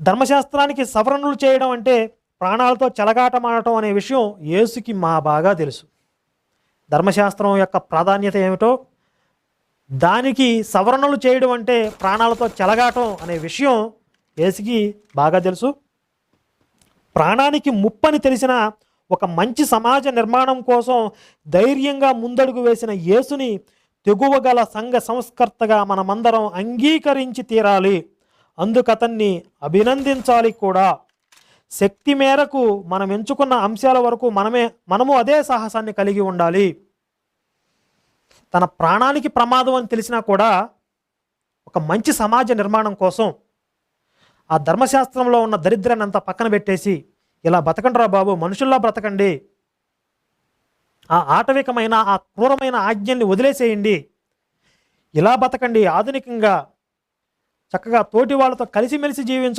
ధర్మశాస్త్రానికి సవరణలు చేయడం అంటే ప్రాణాలతో చెలగాటమాడటం అనే విషయం యేసుకి బాగా తెలుసు. ధర్మశాస్త్రం యొక్క ప్రాధాన్యత ఏమిటో, దానికి సవరణలు చేయడం అంటే ప్రాణాలతో చెలగాటం అనే విషయం యేసుకి బాగా తెలుసు. ప్రాణానికి ముప్పని తెలిసిన ఒక మంచి సమాజ నిర్మాణం కోసం ధైర్యంగా ముందడుగు వేసిన యేసుని తెగువగల సంఘ సంస్కర్తగా మనమందరం అంగీకరించి తీరాలి. అందుకు అతన్ని అభినందించాలి కూడా. శక్తి మేరకు మనం ఎంచుకున్న అంశాల వరకు మనము అదే సాహసాన్ని కలిగి ఉండాలి. తన ప్రాణానికి ప్రమాదం అని తెలిసినా కూడా ఒక మంచి సమాజ నిర్మాణం కోసం ఆ ధర్మశాస్త్రంలో ఉన్న దరిద్రాన్ని అంతా పక్కన పెట్టేసి, ఇలా బతకండి రా బాబు, మనుషుల్లా బ్రతకండి, ఆ ఆటవికమైన ఆ క్రూరమైన ఆజ్ఞల్ని వదిలేసేయండి, ఇలా బతకండి, ఆధునికంగా చక్కగా తోటి వాళ్ళతో కలిసిమెలిసి జీవించండి